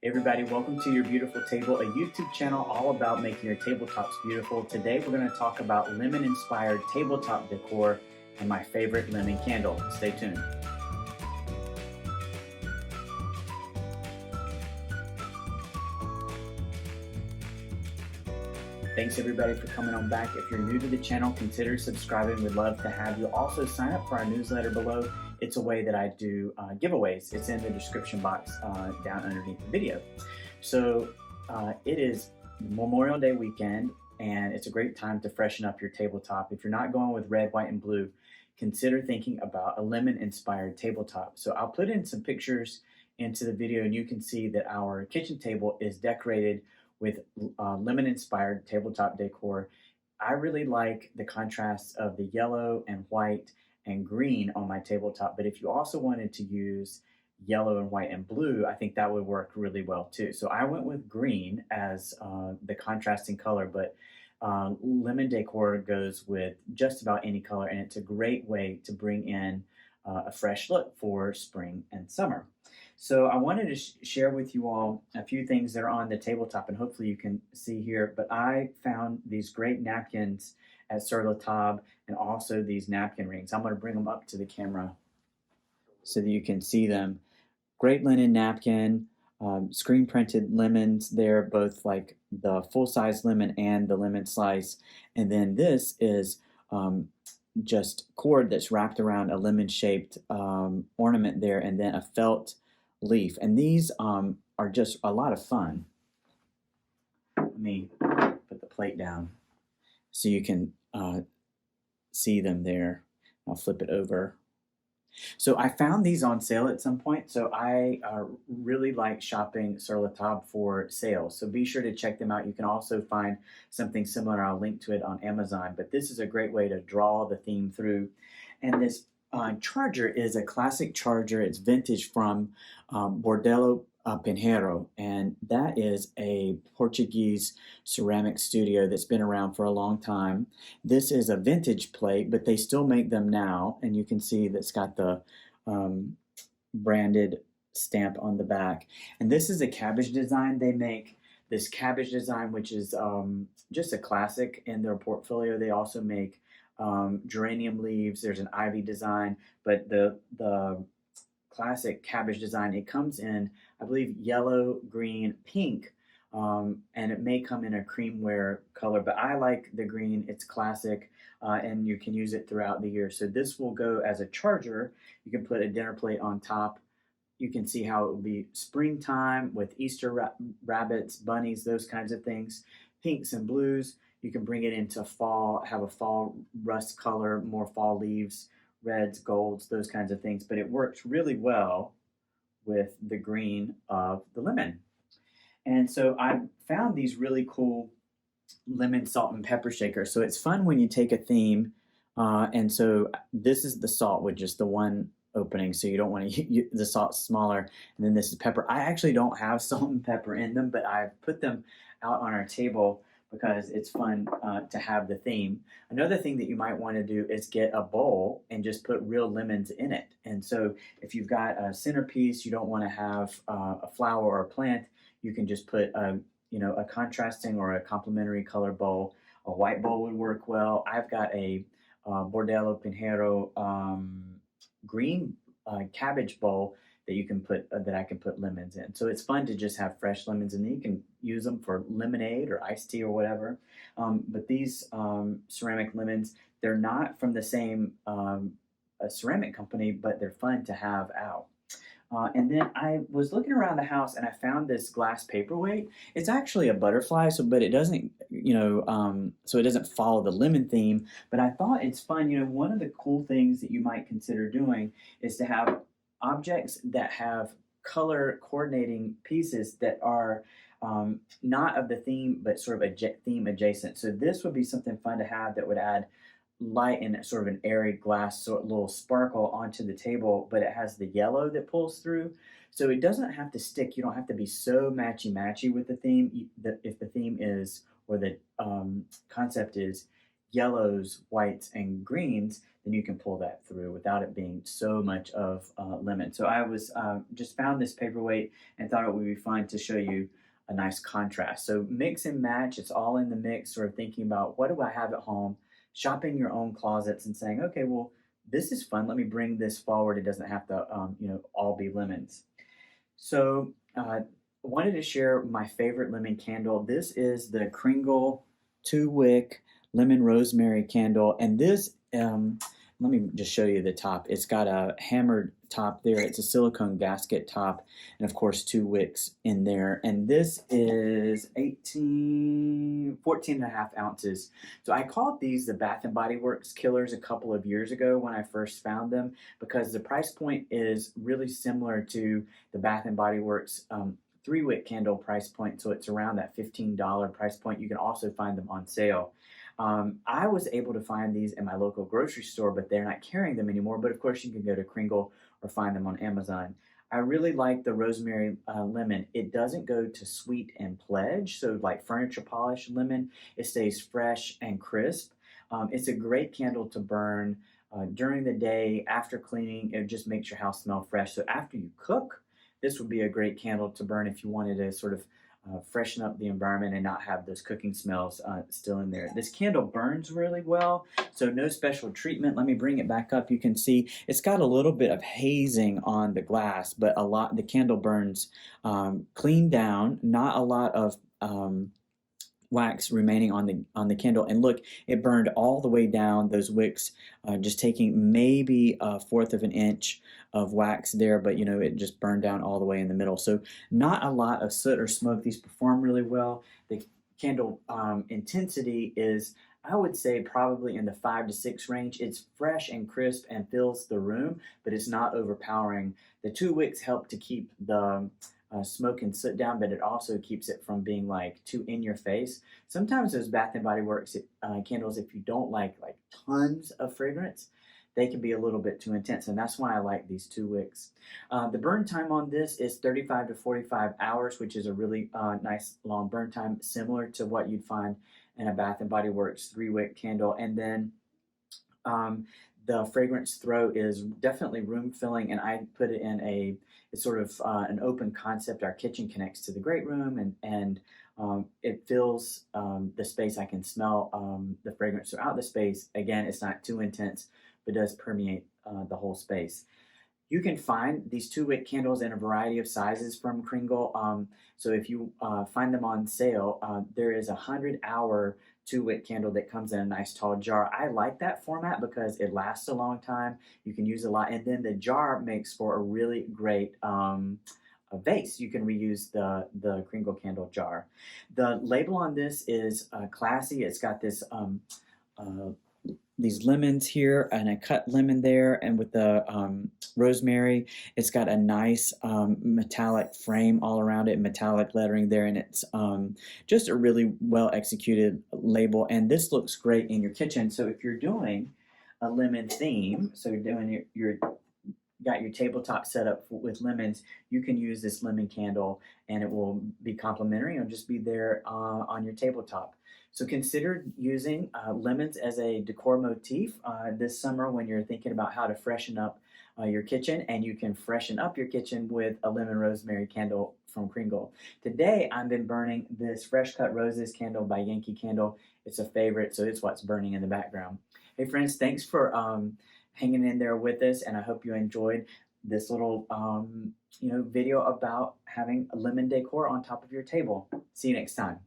Everybody, welcome to Your Beautiful Table, a YouTube channel all about making your tabletops beautiful. Today we're going to talk about lemon-inspired tabletop decor and my favorite lemon candle. Stay tuned. Thanks everybody for coming on back. If you're new to the channel, consider subscribing. We'd love to have you. Also sign up for our newsletter below. It's a way that I do giveaways. It's in the description box down underneath the video. So it is Memorial Day weekend, and it's a great time to freshen up your tabletop. If you're not going with red, white, and blue, consider thinking about a lemon-inspired tabletop. So I'll put in some pictures into the video, and you can see that our kitchen table is decorated with lemon-inspired tabletop decor. I really like the contrast of the yellow and white and green on my tabletop, but if you also wanted to use yellow and white and blue, I think that would work really well too. So I went with green as the contrasting color, but lemon decor goes with just about any color, and it's a great way to bring in a fresh look for spring and summer. So I wanted to share with you all a few things that are on the tabletop, and hopefully you can see here, but I found these great napkins at Sur La Table and also these napkin rings. I'm going to bring them up to the camera so that you can see them. Great linen napkin, screen printed lemons there, both like the full-size lemon and the lemon slice. And then this is just cord that's wrapped around a lemon-shaped ornament there, and then a felt leaf. And these are just a lot of fun. Let me put the plate down so you can see them there. I'll flip it over. So I found these on sale at some point, so I really like shopping Sur La Table for sales. So be sure to check them out. You can also find something similar. I'll link to it on Amazon. But this is a great way to draw the theme through. And this charger is a classic charger. It's vintage from Bordallo Pinheiro, and that is a Portuguese ceramic studio that's been around for a long time. This is a vintage plate, but they still make them now, and you can see that's got the branded stamp on the back. And this is a cabbage design. They make this cabbage design, which is just a classic in their portfolio. They also make geranium leaves. There's an ivy design, but the classic cabbage design, it comes in, I believe, yellow, green, pink, and it may come in a creamware color, but I like the green. It's classic, and you can use it throughout the year. So this will go as a charger. You can put a dinner plate on top. You can see how it will be springtime with Easter rabbits, bunnies, those kinds of things, pinks and blues. You can bring it into fall, have a fall rust color, more fall leaves, reds, golds, those kinds of things. But it works really well with the green of the lemon. And so I found these really cool lemon salt and pepper shakers. So it's fun when you take a theme. And so this is the salt with just the one opening. So you don't want to, the salt's smaller. And then this is pepper. I actually don't have salt and pepper in them, but I've put them out on our table because it's fun to have the theme. Another thing that you might want to do is get a bowl and just put real lemons in it. And so if you've got a centerpiece, you don't want to have a flower or a plant, you can just put a contrasting or a complementary color bowl. A white bowl would work well. I've got a Bordallo Pinheiro green cabbage bowl that you can put that I can put lemons in. So it's fun to just have fresh lemons, and then you can use them for lemonade or iced tea or whatever. But these ceramic lemons, they're not from the same ceramic company, but they're fun to have out. And then I was looking around the house and I found this glass paperweight. It's actually a butterfly, but it doesn't, so it doesn't follow the lemon theme. But I thought it's fun. One of the cool things that you might consider doing is to have objects that have color coordinating pieces that are not of the theme, but sort of theme adjacent. So this would be something fun to have that would add light and sort of an airy glass, sort of little sparkle onto the table, but it has the yellow that pulls through. So it doesn't have to stick. You don't have to be so matchy-matchy with the theme. If the theme is, or the concept is, yellows, whites, and greens, then you can pull that through without it being so much of lemon. So I was just found this paperweight and thought it would be fun to show you a nice contrast. So mix and match, it's all in the mix, sort of thinking about what do I have at home, shopping your own closets and saying, okay, well, this is fun. Let me bring this forward. It doesn't have to, all be lemons. So wanted to share my favorite lemon candle. This is the Kringle 2-wick lemon rosemary candle, and this let me just show you the top. It's got a hammered top there. It's a silicone gasket top, and of course 2 wicks in there. And this is 14 and a half ounces. So I called these the Bath and Body Works killers a couple of years ago when I first found them, because the price point is really similar to the Bath and Body Works 3-wick candle price point. So it's around that $15 price point. You can also find them on sale. I was able to find these in my local grocery store, but they're not carrying them anymore. But of course, you can go to Kringle or find them on Amazon. I really like the rosemary lemon. It doesn't go to sweet and pledge, so like furniture polish lemon, it stays fresh and crisp. It's a great candle to burn during the day, after cleaning. It just makes your house smell fresh. So after you cook, this would be a great candle to burn if you wanted to sort of freshen up the environment and not have those cooking smells still in there. This candle burns really well, so no special treatment. Let me bring it back up. You can see it's got a little bit of hazing on the glass, but the candle burns clean down, not a lot of wax remaining on the candle. And look, it burned all the way down those wicks, just taking maybe 1/4 of an inch of wax there, but it just burned down all the way in the middle. So not a lot of soot or smoke. These perform really well. The candle intensity is, I would say, probably in the 5 to 6 range. It's fresh and crisp and fills the room, but it's not overpowering. The 2 wicks help to keep the smoke and soot down, but it also keeps it from being like too in your face. Sometimes those Bath and Body Works candles, if you don't like tons of fragrance, they can be a little bit too intense, and that's why I like these 2 wicks. The burn time on this is 35 to 45 hours, which is a really nice long burn time, similar to what you'd find in a Bath and Body Works 3-wick candle. And then the fragrance throw is definitely room filling, and I put it in it's sort of an open concept. Our kitchen connects to the great room, and it fills the space. I can smell the fragrance throughout the space. Again, it's not too intense, but does permeate the whole space. You can find these 2-wick candles in a variety of sizes from Kringle. So if you find them on sale, there is a 100-hour 2-wick candle that comes in a nice tall jar. I like that format because it lasts a long time. You can use a lot, and then the jar makes for a really great a vase. You can reuse the Kringle candle jar. The label on this is classy. It's got this these lemons here and a cut lemon there, and with the rosemary, it's got a nice metallic frame all around it, metallic lettering there, and it's just a really well executed label. And this looks great in your kitchen. So if you're doing a lemon theme, so you're doing got your tabletop set up with lemons, you can use this lemon candle and it will be complimentary. It'll just be there on your tabletop. So consider using lemons as a decor motif this summer when you're thinking about how to freshen up your kitchen, and you can freshen up your kitchen with a lemon rosemary candle from Kringle. Today I've been burning this Fresh Cut Roses candle by Yankee Candle. It's a favorite, so it's what's burning in the background. Hey friends, thanks for hanging in there with us, and I hope you enjoyed this little video about having a lemon decor on top of your table. See you next time.